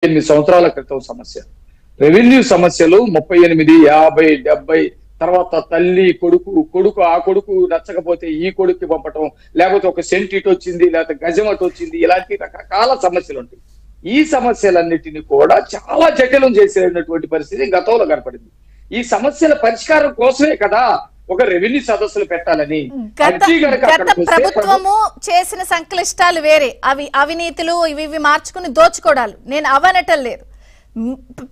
8 సంవత్సరాల క్రితం సమస్య. రెవెన్యూ సమస్యలు 38, 50, 70 తర్వాత తల్లి కొడుకు ఆ కొడుకు నచ్చకపోతే ఈ కొడుక్కి పంపటం, లేకపోతే ఒక సెంట్ ఇటు వచ్చింది, లేకపోతే గజం అటు వచ్చింది, ఇలాంటి రకరకాల సమస్యలు ఉంటాయి. ఈ సమస్యలన్నిటిని కూడా చాలా జటిలం చేసేటువంటి పరిస్థితి గతంలో కనపడింది. ఈ సమస్యల పరిష్కారం కోసమే కదా ఒక రెవెన్యూ సదస్సులు పెట్టాలని. గత ప్రభుత్వము చేసిన సంక్లిష్టాలు వేరే, అవి అవినీతులు ఇవి మార్చుకుని దోచుకోవడాలు, నేను అవనటం లేదు.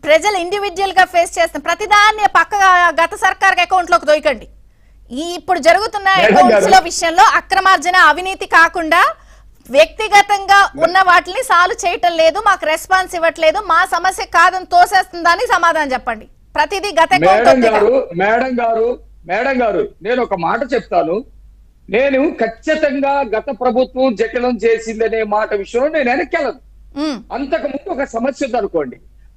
ప్రజలు ఇండివిజువల్ గా ఫేస్ చేస్తున్న ప్రతిదాన్ని పక్కగా గత సర్కార్ అకౌంట్ లోకి దొయ్యకండి. ఇప్పుడు జరుగుతున్న అకౌంట్స్ లో విషయంలో అక్రమార్జన అవినీతి కాకుండా వ్యక్తిగతంగా ఉన్న వాటిని సాల్వ్ చేయటం లేదు, మాకు రెస్పాన్స్ ఇవ్వట్లేదు, మా సమస్య కాదని తోసేస్తుందని సమాధానం చెప్పండి. ప్రతిదీ గత మేడం గారు నేను ఒక మాట చెప్తాను. నేను ఖచ్చితంగా గత ప్రభుత్వం జటిలం చేసిందనే మాట విషయంలో నేను వెనక్కెళ్ళను. అంతకు ముందు ఒక సమస్య ఉంది అనుకోండి,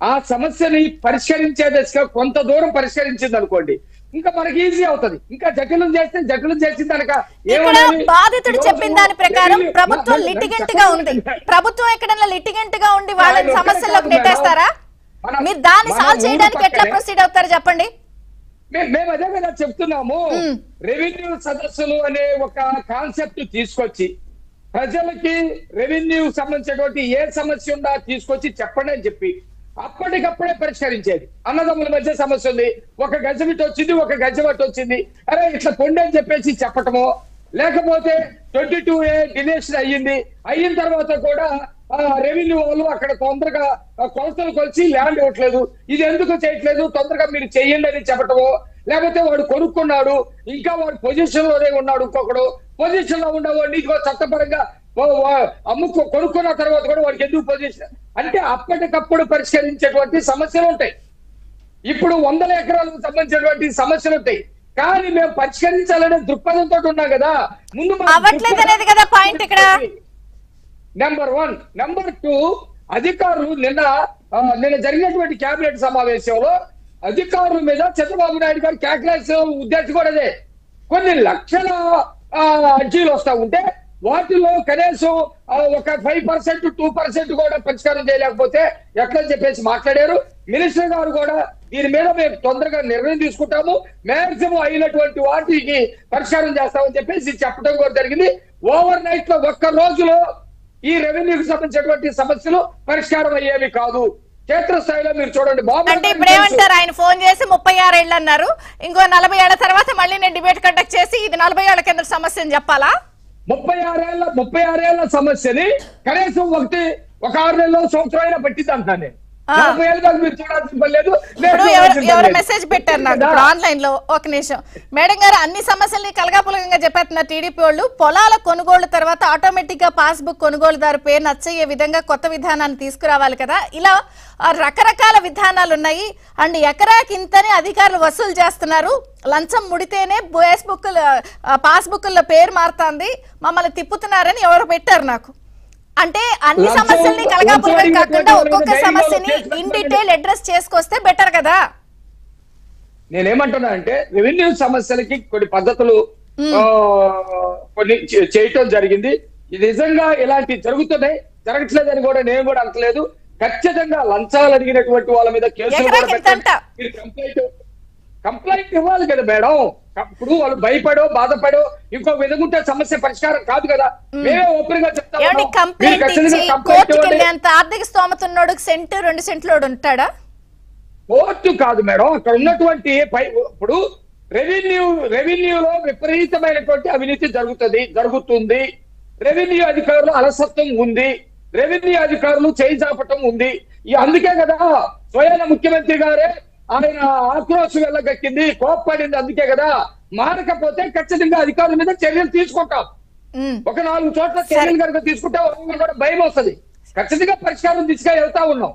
ఆ సమస్యని పరిష్కరించే దశగా కొంత దూరం పరిష్కరించింది అనుకోండి, ఇంకా మనకి ఈజీ అవుతుంది. ఇంకా జటిలం చేసిన కనుక బాధితుడు చెప్పిన దాని ప్రకారం ప్రభుత్వం లిటిగెంట్ గా ఉంది. ప్రభుత్వం ఎక్కడన్నా లిటిగెంట్ గా ఉండి వాళ్ళని సమస్యల్లోకి నెట్టేస్తారా? మీరు దాన్ని సాల్వ్ చేయడానికి ఎట్లా ప్రొసీడ్ అవుతారు చెప్పండి. మేము అదే కదా చెప్తున్నాము. రెవెన్యూ సదస్సులు అనే ఒక కాన్సెప్ట్ తీసుకొచ్చి ప్రజలకి రెవెన్యూ సంబంధించినటువంటి ఏ సమస్య ఉందా తీసుకొచ్చి చెప్పండి అని చెప్పి అప్పటికప్పుడే పరిష్కరించేది. అన్నదమ్ముల మధ్య సమస్య ఉంది, ఒక గజం ఇటు వచ్చింది, ఒక గజం అటు వచ్చింది, అరే ఇట్లా పొండి అని చెప్పేసి చెప్పటమో, లేకపోతే 22A డినేషన్ అయిన తర్వాత కూడా రెవెన్యూ వాళ్ళు అక్కడ తొందరగా కొలతలు కొలిచి ల్యాండ్ ఇవ్వట్లేదు, ఇది ఎందుకు చేయట్లేదు, తొందరగా మీరు చెయ్యండి అని చెప్పటమో, లేకపోతే వాడు కొనుక్కున్నాడు ఇంకా వాడు పొజిషన్ లోనే ఉన్నాడు, ఇంకొకడు పొజిషన్ లో ఉన్నవాడిని ఇదిగో చట్టపరంగా కొనుక్కున్న తర్వాత కూడా వాడికి ఎందుకు పొజిషన్ అంటే అప్పటికప్పుడు పరిష్కరించేటువంటి సమస్యలు ఉంటాయి. ఇప్పుడు 100 ఎకరాలకు సంబంధించినటువంటి సమస్యలు ఉంటాయి, కానీ మేము పరిష్కరించాలనే దృక్పథంతో ఉన్నాం కదా. ముందు నెంబర్ 1. నెంబర్ 2, అధికారులు నిన్న జరిగినటువంటి కేబినెట్ సమావేశంలో అధికారుల మీద చంద్రబాబు నాయుడు గారు కేకలేసే ఉద్దేశం కూడా అదే. కొన్ని లక్షల అర్జీలు వస్తా ఉంటే వాటిలో కనీసం ఒక 5%, 2% కూడా పరిష్కారం చేయలేకపోతే ఎట్లా చెప్పేసి మాట్లాడారు. మినిస్టర్ గారు కూడా దీని మీద మేము తొందరగా నిర్ణయం తీసుకుంటాము, మాక్సిమం అయినటువంటి వాటికి పరిష్కారం చేస్తామని చెప్పేసి చెప్పడం కూడా జరిగింది. ఓవర్ నైట్ లో ఒక్క రోజులో ఈ రెవెన్యూకి సంబంధించినటువంటి సమస్యలు పరిష్కారం అయ్యేవి కాదు. క్షేత్రస్థాయిలో మీరు చూడండి. అంటే ఇప్పుడు ఏమంటారు, ఆయన ఫోన్ చేసి 36 ఏళ్ళు అన్నారు, ఇంకో 40 ఏళ్ల తర్వాత మళ్ళీ నేను డిబేట్ కండక్ట్ చేసి ఇది 40 ఏళ్ల కింద సమస్య అని చెప్పాలా? 36 ఏళ్ల సమస్యని కనీసం ఒక 6 నెలలో సంవత్సరం అయినా పట్టింది అంటాను నేను. ఎవరు మెసేజ్ పెట్టారు నాకు ఆన్లైన్ లో. ఒక నిమిషం మేడం గారు, అన్ని సమస్యల్ని కలగాపులగంగా చెప్పేస్తున్నారు టీడీపీ వాళ్ళు. పొలాల కొనుగోలు తర్వాత ఆటోమేటిక్ గా పాస్బుక్ కొనుగోలుదారు పేరు నచ్చయ్యే విధంగా కొత్త విధానాన్ని తీసుకురావాలి కదా. ఇలా రకరకాల విధానాలు ఉన్నాయి. అండ్ ఎకరాకి ఇంతనే అధికారులు వసూలు చేస్తున్నారు, లంచం ముడితేనే పాస్బుక్ లో పేరు మారుతుంది, మమ్మల్ని తిప్పుతున్నారని ఎవరు పెట్టారు నాకు. అంటే అన్ని సమస్యల్ని కలగాపులగం కాకుండా ఒక్కొక్క సమస్యని ఇన్ డీటెయిల్ అడ్రస్ చేసుకొస్తే బెటర్ కదా. నేనేమంటున్నా అంటే రెవెన్యూ సమస్యలకి కొన్ని పద్ధతులు కొన్ని చేయటం జరిగింది. ఇది నిజంగా ఇలాంటి జరుగుతున్నాయి, జరగట్లేదని కూడా నేను కూడా అంటలేదు. ఖచ్చితంగా లంచాలు అడిగినటువంటి వాళ్ళ మీద కేసులు కంప్లైంట్ ఇవ్వాలి కదా మేడం. ఇప్పుడు వాళ్ళు భయపడో బాధపడో ఇంకో విధంగా సమస్య పరిష్కారం కాదు కదా. మేమే ఓపెన్ గా చెప్తాం. ఆర్థిక స్తోమత ఉన్నోడు సెంటు 2 సెంట్లోడు ఉంటాడా? కోర్టు కాదు మేడం, అక్కడ ఉన్నటువంటి ఇప్పుడు రెవెన్యూలో విపరీతమైనటువంటి అవినీతి జరుగుతుంది. రెవెన్యూ అధికారులు అలసత్వం ఉంది, రెవెన్యూ అధికారులు చేయి చాపటం ఉంది. అందుకే కదా స్వయాన ముఖ్యమంత్రి గారే ఆయన ఆక్రోశం వెళ్ళగక్కింది, కోప్పడింది. అందుకే కదా మారకపోతే ఖచ్చితంగా అధికారుల మీద చర్యలు తీసుకుంటాం. ఒక 4 చోట్ల చర్యలు కనుక తీసుకుంటే కూడా భయం వస్తుంది. ఖచ్చితంగా పరిష్కారం దిశగా వెళ్తా ఉన్నాం.